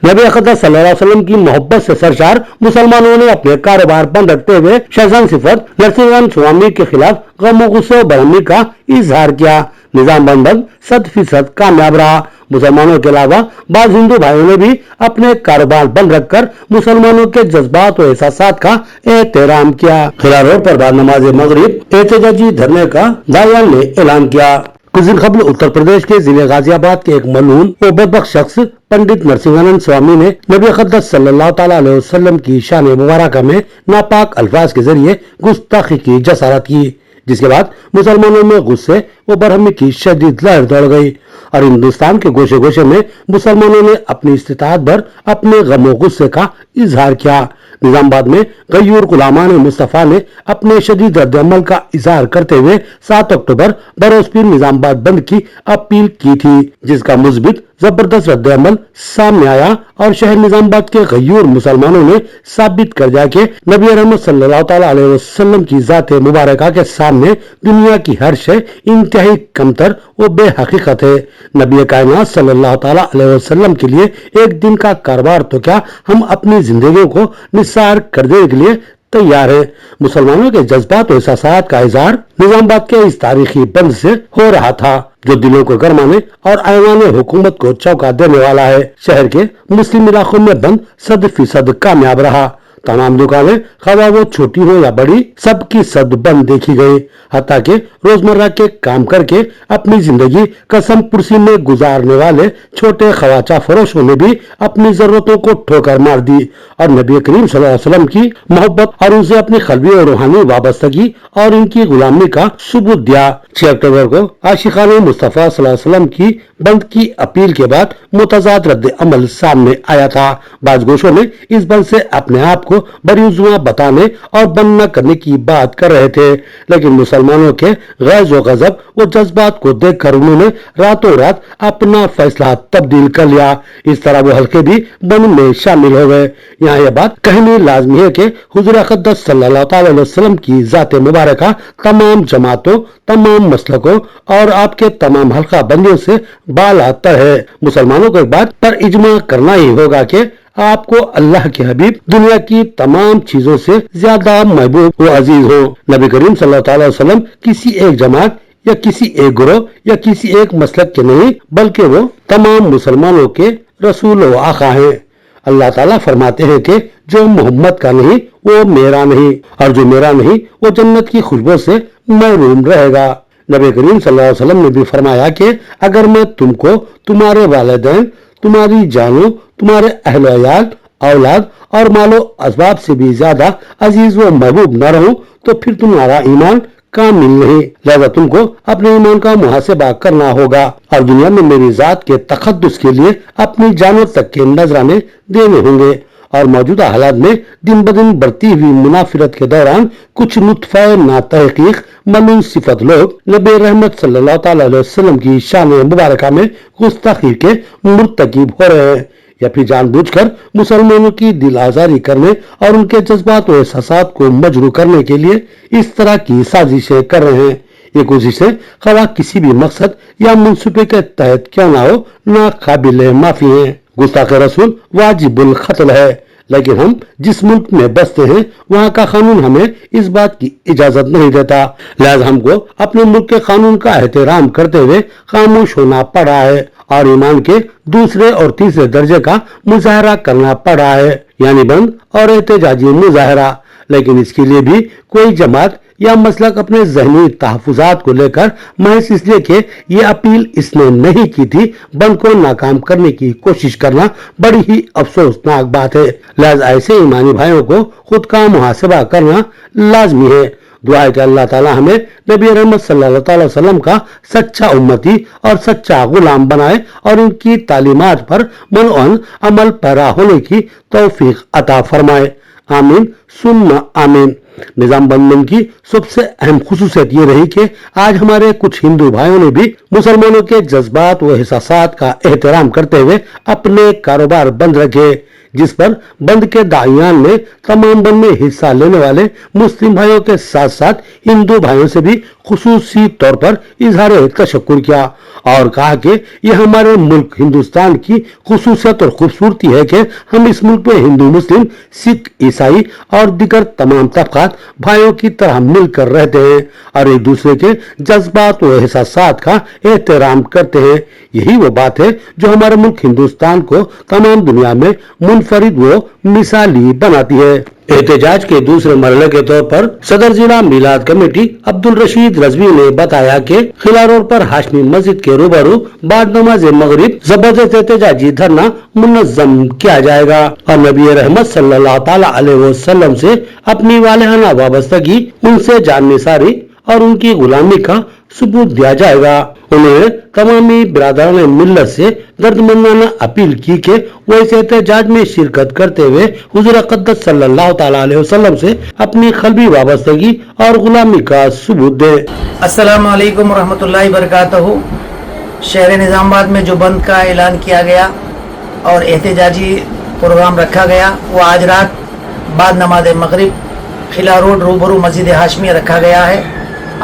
नबी अक़दस सल्लल्लाहु अलैहि वसल्लम की मोहब्बत से सरशार मुसलमानों ने अपने कारोबार बंद रखते हुए शहजान सिफत नरसिंहन स्वामी के खिलाफ गम और गुस्से और बरहमी का इजहार किया। निजाम बंद 100% कामयाब रहा। मुसलमानों के अलावा बाज़ हिंदू भाइयों ने भी अपने कारोबार बंद रखकर मुसलमानों के जज्बात और एहसासात का एहतराम किया। खिला रोड पर बाद नमाज मगरिब एहतजाजी धरने का दायान ने ऐलान किया। कुछ दिन कबल उत्तर प्रदेश के जिले गाजियाबाद के एक मलून और बदबख्त शख्स पंडित नरसिंहानंद स्वामी ने नबी अक़दस सल्लल्लाहु अलैहि वसल्लम की शान मुबारक में नापाक अल्फाज के जरिए गुस्ताखी की जसारत की, जिसके बाद मुसलमानों में गुस्से व बरहमी की शदीद लहर दौड़ गई और हिंदुस्तान के गोशे गोशे में मुसलमानों ने अपनी इस्तिताअत भर अपने गम व गुस्से का इजहार किया। निजामाबाद में गयूर गुलामान मुस्तफ़ा ने अपने शदीद रद्द-ए-अमल का इजहार करते हुए 7 अक्टूबर बरोज पीर निजामाबाद बंद की अपील की थी, जिसका मुस्बित जबरदस्त रद्द-ए-अमल सामने आया और शहर निजामाबाद के गयूर मुसलमानों ने साबित कर दिया कि नबी रहमत सल्लल्लाहु अलैहि वसल्लम की जात मुबारका के सामने दुनिया की हर शय इंतहाई कमतर व बेहकीकत है। नबी कायनात सल्लल्लाहु अलैहि वसल्लम के लिए एक दिन का कारोबार तो क्या, हम अपनी जिंदगियों को निसार कर देने के लिए तैयार है। मुसलमानों के जज्बात और एहसासात का इजहार निजामाबाद के इस तारीखी बंद से हो रहा था, जो दिलों को गरमाने और ऐवान हुकूमत को चौंका देने वाला है। शहर के मुस्लिम इलाकों में बंद 100% कामयाब रहा। तमाम दुकानें, खवा वो छोटी हो या बड़ी, सबकी सब बंद देखी गई। हत्ता के रोजमर्रा के काम करके अपनी जिंदगी कसम पुरसी में गुजारने वाले छोटे खवाचा फरोशों ने भी अपनी जरूरतों को ठोकर मार दी और नबी करीम सल्लल्लाहु अलैहि वसल्लम की मोहब्बत और उनसे अपनी कल्बी और रूहानी वाबस्तगी और इनकी गुलामी का सबूत दिया। 6 अक्टूबर को आशिकान मुस्तफ़ा सल्लल्लाहु अलैहि वसल्लम की बंद की अपील के बाद मुतजाद रद्द अमल सामने आया था। बाज गोशों ने इस बंद से अपने आप को बरीजुआ बताने और बंद न करने की बात कर रहे थे, लेकिन मुसलमानों के गैज़ व गजब व जज्बात को देखकर उन्होंने रातों रात अपना फैसला तब्दील कर लिया। इस तरह वो हल्के भी बंद में शामिल हो गए। यहाँ यह बात कहनी लाजमी है कि हुजूर अक़दस सल्लल्लाहु अलैहि वसल्लम की जात मुबारका तमाम जमातों, तमाम मसलकों और आपके तमाम हल्का बंदियों से बालातर है। मुसलमानों को एक बात पर इजमा करना ही होगा कि आपको अल्लाह के हबीब दुनिया की तमाम चीजों से ज्यादा महबूब व अजीज हो। नबी करीम सल्लल्लाहु अलैहि वसल्लम किसी एक जमात या किसी एक ग्रोह या किसी एक मसलक के नहीं, बल्कि वो तमाम मुसलमानों के रसूल व आका हैं। अल्लाह ताला फरमाते हैं कि जो मोहम्मद का नहीं वो मेरा नहीं, और जो मेरा नहीं वो जन्नत की खुशबू से महरूम रहेगा। नबी करीम सल्लल्लाहु अलैहि वसल्लम ने भी फरमाया कि अगर मैं तुमको तुम्हारे वालिदैन, तुम्हारी जानों, तुम्हारे अहल अयाल, औलाद और मालो असबाब से भी ज्यादा अजीज व महबूब न रहूं तो फिर तुम्हारा ईमान कामिल नहीं। लिहाजा तुमको अपने ईमान का मुहासिबा करना होगा और दुनिया में मेरी जात के तकद्दुस के लिए अपनी जानों तक के नजराने देने होंगे। और मौजूदा हालात में दिन ब दिन बढ़ती हुई मुनाफिरत के दौरान कुछ नुत्फा ना तहकीक मलून सिफत लोग नबी रहमत सल्लल्लाहु अलैहि वसल्लम की शान मुबारका में गुस्ताखी के मुर्तकिब हो रहे हैं, या फिर जानबूझकर मुसलमानों की दिल आजारी करने और उनके जज्बात और एहसासात को मजरू करने के लिए इस तरह की साजिशें कर रहे हैं। ये कोशिशें खवा किसी भी मकसद या मंसूबे के तहत क्यों ना हो, ना काबिल माफी है। गुस्ताख रसूल वाजिबुल कत्ल है, लेकिन हम जिस मुल्क में बसते हैं वहाँ का कानून हमें इस बात की इजाजत नहीं देता। लिहाजा हमको अपने मुल्क के कानून का एहतराम करते हुए खामोश होना पड़ा है और ईमान के दूसरे और तीसरे दर्जे का मुजाहरा करना पड़ा है, यानी बंद और एहतजाजी मुजाहरा। लेकिन इसके लिए भी कोई जमात या मसलक अपने जहनी तहफुजात को लेकर महज इसलिए कि ये अपील इसने नहीं की थी बंद को नाकाम करने की कोशिश करना बड़ी ही अफसोसनाक बात है। लिहाजा ऐसे ईमानी भाइयों को खुद का मुहासिबा करना लाजमी है। दुआ है कि अल्लाह ताला हमें नबी रहमत सल्लल्लाहु अलैहि वसल्लम का सच्चा उम्मती और सच्चा गुलाम बनाए और उनकी तालीमात पर मनोअन अमल पैरा होने की तौफीक अता फरमाए। आमीन सुम्मा आमीन। निजाम बंदन की सबसे अहम खुसूसियत ये रही कि आज हमारे कुछ हिंदू भाइयों ने भी मुसलमानों के जज्बात व एहसासात का एहतराम करते हुए अपने कारोबार बंद रखे, जिस पर बंद के दाइयान ने तमाम बंद में हिस्सा लेने वाले मुस्लिम भाइयों के साथ साथ हिंदू भाइयों से भी खुसूसी तौर पर इजहार तशक्कुर किया और कहा कि यह हमारे मुल्क हिंदुस्तान की खुसूसियत और खूबसूरती है कि हम इस मुल्क में हिंदू, मुस्लिम, सिख, ईसाई और दीगर तमाम तबकात भाइयों की तरह मिलकर रहते हैं और एक दूसरे के जज्बात व एहसासात का एहतराम करते हैं। यही वो बात है जो हमारे मुल्क हिंदुस्तान को तमाम दुनिया में मुनफरिद व मिसाली बनाती है। एहतजाज के दूसरे मरहले के तौर पर सदर जिला मिलाद कमेटी अब्दुल रशीद रजवी ने बताया कि खिला रोड पर हाशमी मस्जिद के रूबरू बाद नमाज मगरिब जबरदस्त एहतजाजी धरना मुनज़्ज़म किया जाएगा और नबी रहमत सल्लल्लाहु ताला अलैहि वसल्लम से अपनी वालिहाना वाबस्तगी, उनसे जाननिसारी और उनकी गुलामी का सबूत दिया जाएगा। उन्होंने तमामी बिरादरान मिल्लत से दर्दमंदाना अपील की कि वो इस एहतजाज में शिरकत करते हुए हुजूर अक़दस सल्लल्लाहु ताला अलैहि वसल्लम से अपनी क़ल्बी वाबस्तगी और गुलामी का सबूत दे। अस्सलामु अलैकुम रहमतुल्लाहि बरकातहू। शहर निज़ामाबाद में जो बंद का ऐलान किया गया और एहतजाजी प्रोग्राम रखा गया, वो आज रात बाद नमाज मगरिब खिला रोड रूबरू मस्जिद हाशमी रखा गया है।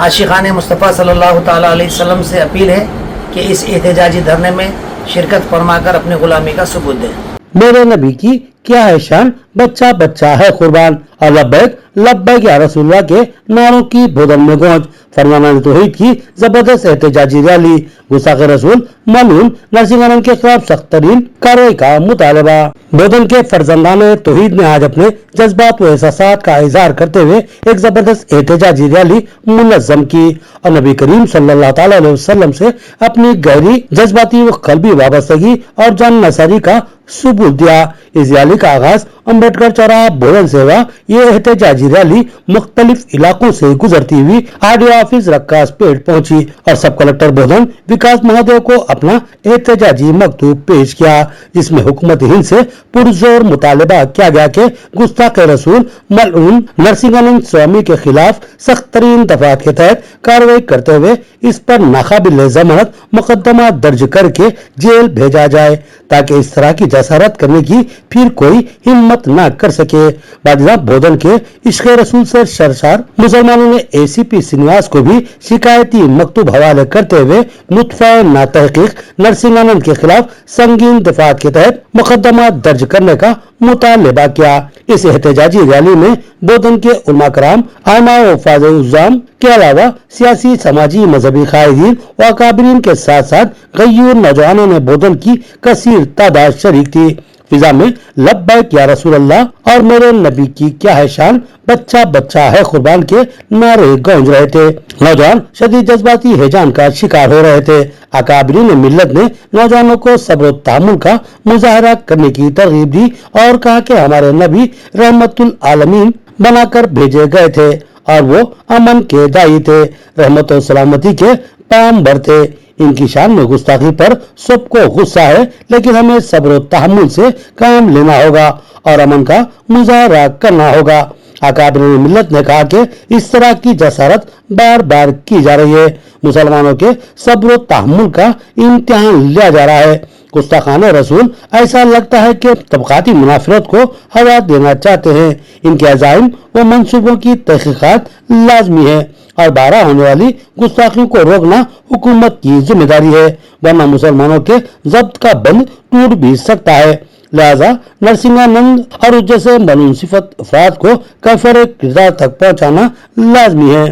आशिक़ान मुस्तफ़ा सल्लल्लाहु ताला अलैहि वसल्लम से अपील है कि इस एहतजाजी धरने में शिरकत फरमाकर अपनी गुलामी का सबूत दें। मेरे नबी की क्या है शान, बच्चा बच्चा है कुर्बान और लब्बैक लब्बैक या रसूलुल्लाह के नारों की भोदन में गूंज। फरमाना तौहीद की जबरदस्त एहतजाजी रैली, गुस्ताखे रसूल मलून नरसिंह के खिलाफ सख्त तरीन कार्रवाई का मुतालबा। बोधन के फर्जंदान तौहीद ने आज अपने जज्बात व एहसासात का इजहार करते हुए एक जबरदस्त एहतजाजी रैली मुनज़्ज़म की और नबी करीम सल्लल्लाहु ताला अलैहि वसल्लम से अपनी गहरी जज्बाती व क़ल्बी वाबस्तगी और जान नसारी का सबूत दिया। इस रैली का आगाज अम्बेडकर चौराहा बोधन से हुआ। ये एहतजाजी रैली मुख्तलिफ इलाकों से गुजरती हुई आरडीओ ऑफिस रक्कास पेट पहुंची और सब कलेक्टर बोधन विकास महादेव को अपना एहतजाजी मकतूब पेश किया, जिसमें हुकूमत हिंद से पुरजोर मुतालबा किया गया कि गुस्ताखे रसूल मलऊन नरसिंहानंद स्वामी के खिलाफ सख्त तरीन दफात के तहत कार्रवाई करते हुए इस पर नाकाबिल जमानत मुकदमा दर्ज करके जेल भेजा जाए ताकि इस तरह की जसारत करने की फिर कोई हिम्मत न कर सके। बादिना बोधन के इश्क़ रसूल से सरशार मुसलमानों ने एसीपी श्रीनिवास को भी शिकायती मकतूब हवाले करते हुए मुतफ़ा नातहक़ीक़ नरसिंहानंद के खिलाफ संगीन दफात के तहत मुकदमा दर्ज करने का मुतालबा किया। इस एहतजाजी रैली में बोधन के उलमा कराम, आइमा व फाज़-ए-उज़्ज़ाम के अलावा सियासी, समाजी, मजहबी कायदीन व अकाबिरीन के साथ साथ गय्यूर नौजवानों ने बोधन की कसीर तादाद शरीक थी। फिजा में लब्बैक या रसूल अल्लाह और मेरे नबी की क्या है शान, बच्चा बच्चा है कुर्बान के नारे गूंज रहे थे। नौजवान शदीद जज्बाती हैजान का शिकार हो रहे थे। अकाबिरीन मिल्लत ने नौजवानों को सब्र व तहम्मुल का मुजाहरा करने की तरगीब दी और कहा कि हमारे नबी रहमतुल आलमीन बनाकर भेजे गए थे और वो अमन के दाई थे, रहमत व सलामती के पैगंबर थे। इनकी शान में गुस्ताखी पर सबको गुस्सा है, लेकिन हमें सब्र व तहम्मुल से काम लेना होगा और अमन का मुजाहरा करना होगा। अकाबिरीन मिल्लत ने कहा कि इस तरह की जसारत बार बार की जा रही है। मुसलमानों के सब्र व तहम्मुल का इम्तिहान लिया जा रहा है। गुस्ताखान रसूल ऐसा लगता है कि तबकाती मुनाफरत को हवा देना चाहते हैं। इनके अज़ाइम व मंसूबों की तहकीकात लाजमी है और बारह होने वाली गुस्ताखियों को रोकना हुकूमत की जिम्मेदारी है, वरना मुसलमानों के जब्त का बंद टूट भी सकता है। लिहाजा नरसिंहानंद और जैसे मनून सिफत अफराद को कफर किरदार तक पहुँचाना लाजमी है।